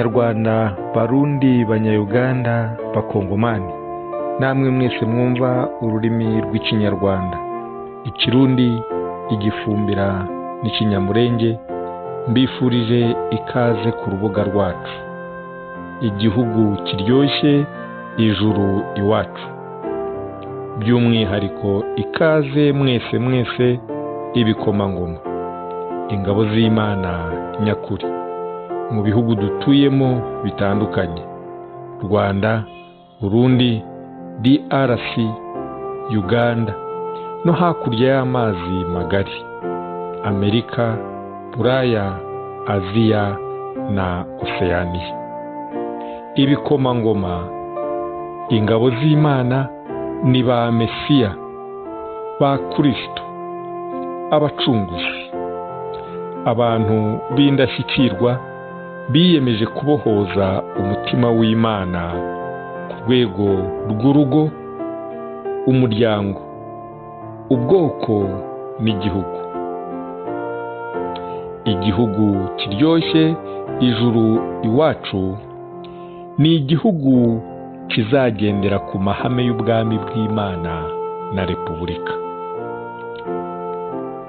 Banyarwanda, Barundi, Banyayuganda, Bakongomani, namwe mwese mwumva ururimi rw'ikinyarwanda, Ikirundi, Igifumbira n'Ikinyamurenge, mbifurije ikaze ku rubuga rwacu. Igihugu kiryoshye, ijuru iwacu. By'umwihariko ikaze mwese ibikomangoma, ingabo z'Imana nyakuri, mu bihugu dutuyemo bitandukanye: Rwanda, Burundi, DRC, Uganda, no hakurya y'amazi magari, Amerika, Buraya, Aziya na Oceania. Ibikomangoma, ingabo z'Imana, ni ba Mesiya, ba Kristo, abacunguzi, abantu b'indashyikirwa biyemeje kubohoza umutima w'Imana ku rwego rw'urugo, umuryango, ubwoko n'igihugu. Igihugu kiryoshye, ijuru iwacu, ni igihugu kizagendera ku mahame y'ubwami bw'Imana na Repubulika.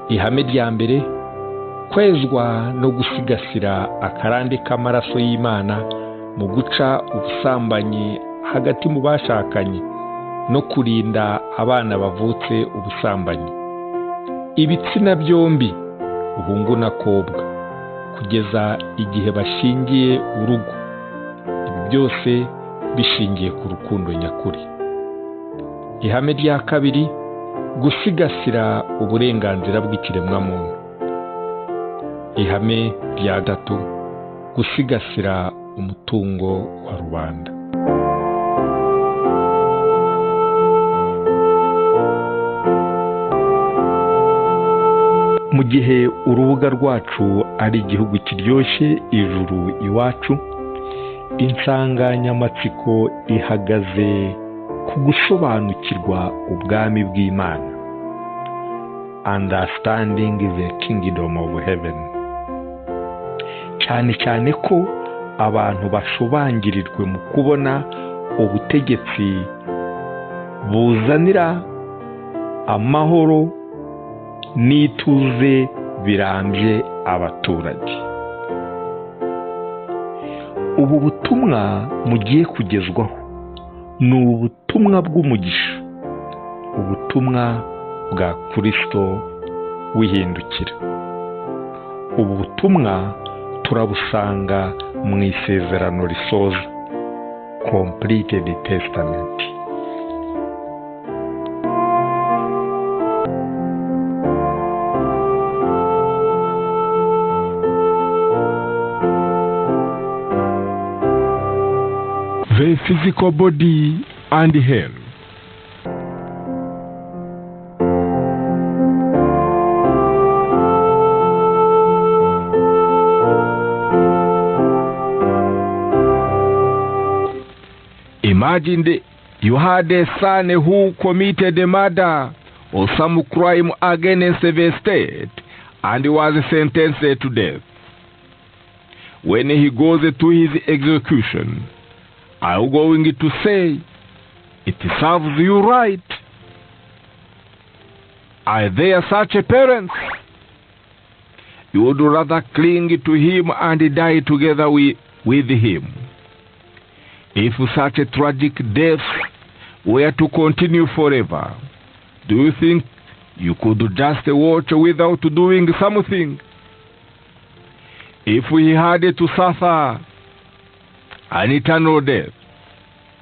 Ihame rya mbere: kwezwa no gusigasira akarande k'amaraso y'Imana mu guca ubusambanyi hagati mu bashakanye no kurinda abana bavutse ubusambanyi, ibitsina byombi, ubungu na kobwa, kugeza igihe bashingiye urugo. Ibi byose bishingiye ku rukundo nyakuri. Ihame rya kabiri: gusigasira uburenganzira bw'ikiremwamuntu. Ihame rya gatatu: gusigasira umutungo wa rubanda. Mu gihe urubuga rwacu ari igihugu kiryoshye, ijuru iwacu, insanganyamatsiko ihagaze ku gusobanukirwa ubwami bw'Imana, understanding the kingdom of heaven. Cyane ko abantu bashobangirirwe mu kubona ubutegetsi buzanira amahoro n'ituze birambye abaturage. Ubu butumwa mugiye kugezwaho ni ubutumwa bw'umugisha, ubutumwa bwa Kristo wihindukira. Ubu butumwa turabusanga mu isezerano risoza, completed testament. The physical body and hell. Imagine you had a son who committed a murder or some crime against the state and was sentenced to death. When he goes to his execution, are you going to say, "It serves you right"? Are there such parents? You would rather cling to him and die together with him. If such a tragic death were to continue forever, do you think you could just watch without doing something? If he had to suffer an eternal death,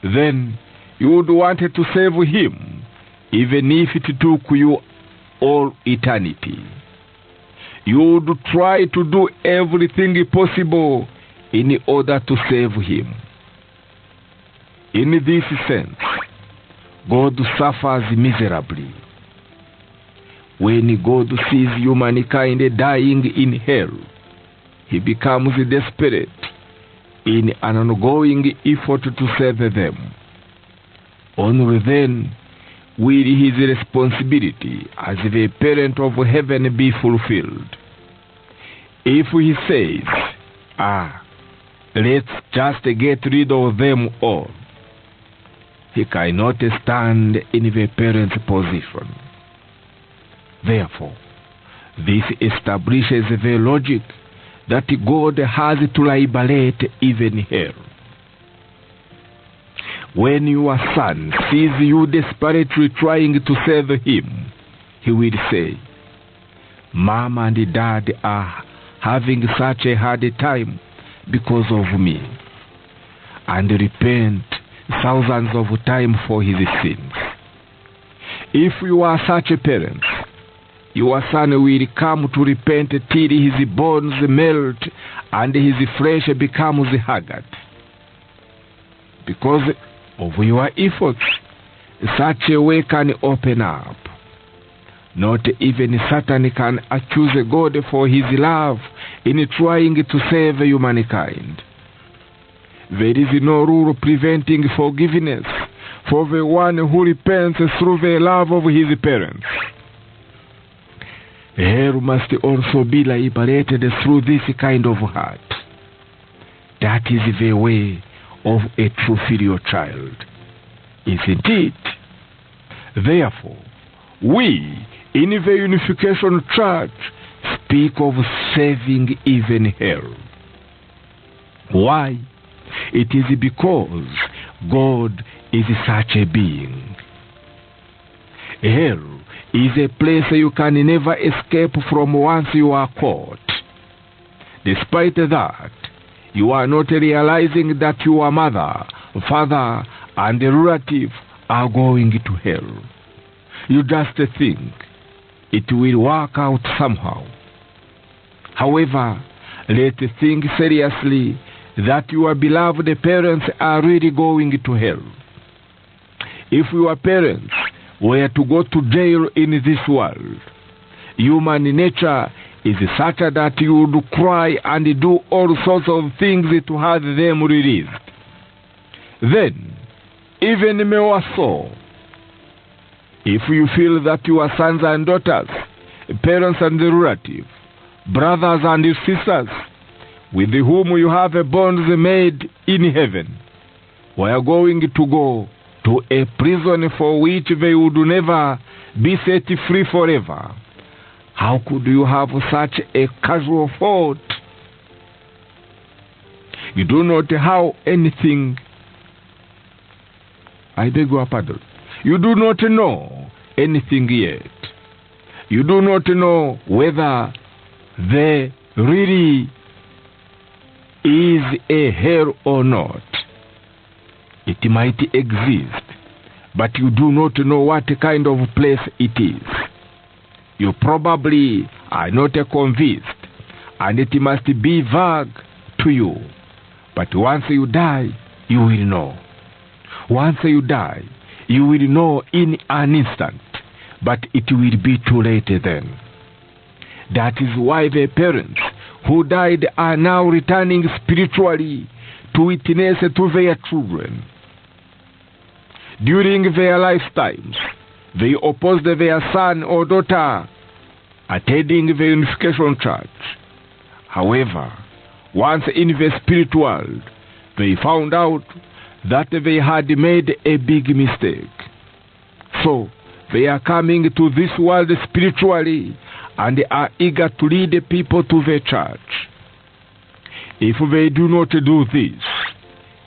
then you would want to save him, even if it took you all eternity. You would try to do everything possible in order to save him. In this sense, God suffers miserably. When God sees humankind dying in hell, he becomes desperate in an ongoing effort to save them. Only then will his responsibility as the parent of heaven be fulfilled. If he says, let's just get rid of them all. He cannot stand in the parent's position. Therefore, this establishes the logic that God has to liberate even hell. When your son sees you desperately trying to save him, he will say, Mom and Dad are having such a hard time because of me, and repent thousands of times for his sins. If you are such a parent, your son will come to repent till his bones melt and his flesh becomes haggard. Because of your efforts, such a way can open up. Not even Satan can accuse God for his love in trying to save humankind. There is no rule preventing forgiveness for the one who repents through the love of his parents. Hell must also be liberated through this kind of heart. That is the way of a true filial child, isn't it? Therefore, we in the Unification Church speak of saving even hell. Why? It is because God is such a being. Hell is a place you can never escape from once you are caught. Despite that, you are not realizing that your mother, father, and relative are going to hell. You just think it will work out somehow. However, let's think seriously that your beloved parents are really going to hell. If your parents were to go to jail in this world, human nature is such that you would cry and do all sorts of things to have them released. Then, even more so, if you feel that your sons and daughters, parents and relatives, brothers and sisters, with whom you have bonds made in heaven, were going to go to a prison for which they would never be set free forever, how could you have such a casual thought? You do not have anything. I beg your pardon. You do not know anything yet. You do not know whether there really is a hell or not. It might exist, but you do not know what kind of place it is. You probably are not convinced, and it must be vague to you. But once you die, you will know. Once you die, you will know in an instant, but it will be too late then. That is why the parents who died are now returning spiritually to witness to their children. During their lifetimes, they opposed their son or daughter attending the Unification Church. However, once in the spirit world, they found out that they had made a big mistake. So, they are coming to this world spiritually and are eager to lead the people to the church. If they do not do this,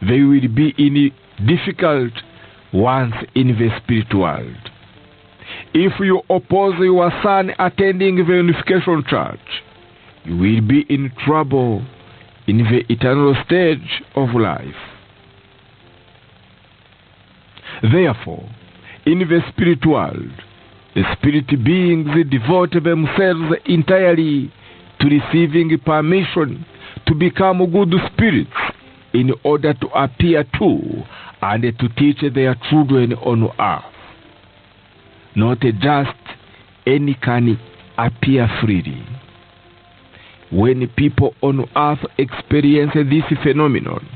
they will be in difficult once in the spirit world. If you oppose your son attending the Unification Church, you will be in trouble in the eternal stage of life. Therefore, in the spirit world, the spirit beings devote themselves entirely to receiving permission to become good spirits in order to appear to and to teach their children on earth. Not just any can appear freely. When people on earth experience this phenomenon,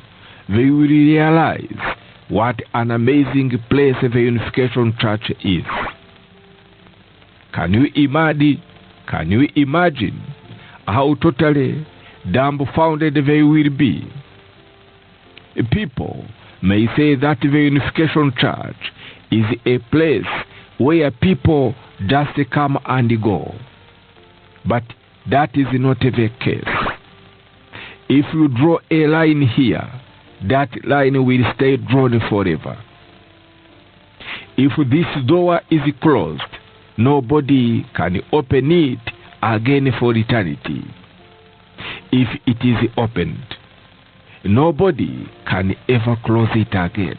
they will realize what an amazing place the Unification Church is. Can you imagine how totally dumbfounded they will be People may say that the Unification Church is a place where people just come and go. But that is not the case. If you draw a line here, that line will stay drawn forever. If this door is closed, nobody can open it again for eternity. If it is opened, nobody can ever close it again.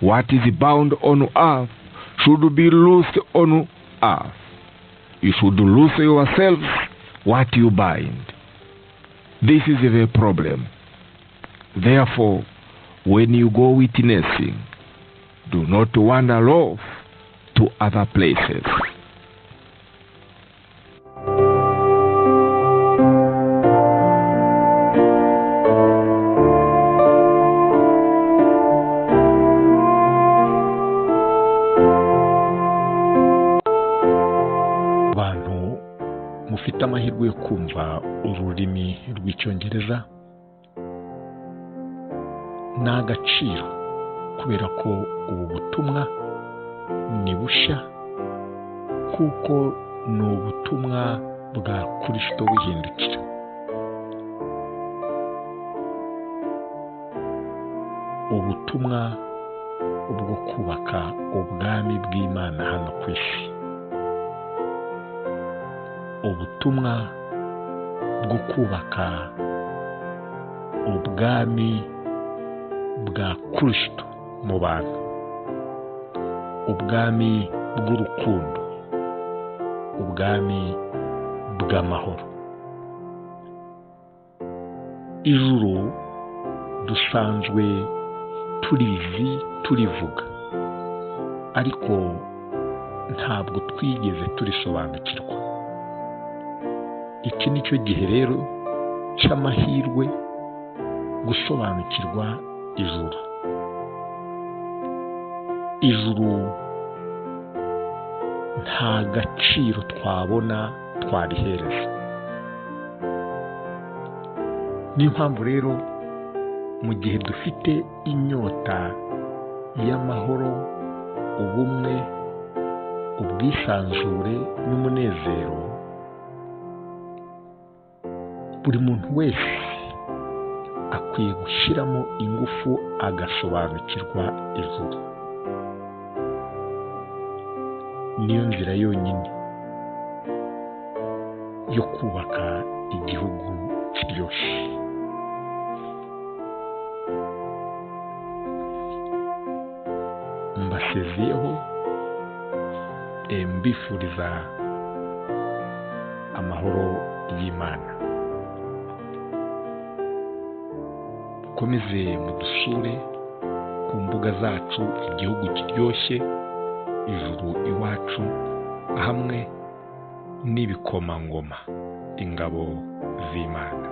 What is bound on earth should be loosed on earth. You should loose yourselves what you bind. This is the problem. Therefore, when you go witnessing, do not wander off to other places. Abantu mufite amahirwe yo kumva ururimi rw'icyongereza n'agaciro kubera ko ubu butumwa ni bushya kuko ni ubutumwa bwa Kristo wihindukira. Ubutumwa bwo kubaka ubwami bw'Imana hano ku isi. Ubutumwa bwo kubaka ubwami bwa Kristo mu bantu. Ubwami bw'urukundo, ubwami bw'amahoro. Ijuru dusanzwe turizi turivuga, ariko ntabwo twigeze turisobanukirwa. Iki nicyo gihe rero cy'amahirwe gusobanukirwa ijuru. Ijuru nta gaciro twabona twarihereza. Niyo mpamvu rero mu gihe dufite inyota y'amahoro, ubumwe, ubwisanzure n'umunezero, buri muntu wese akwiye gushyiramo ingufu agasobanukirwa ijuru. Niyo nzira yonyine yo kubaka igihugu kiryoshye. Mbasezeyeho mbifuriza amahoro y'Imana. Mukomeze mudusure ku mbuga zacu igihugu kiryoshye, ijuru iwacu, hamwe n'ibikomangoma, ingabo z'Imana.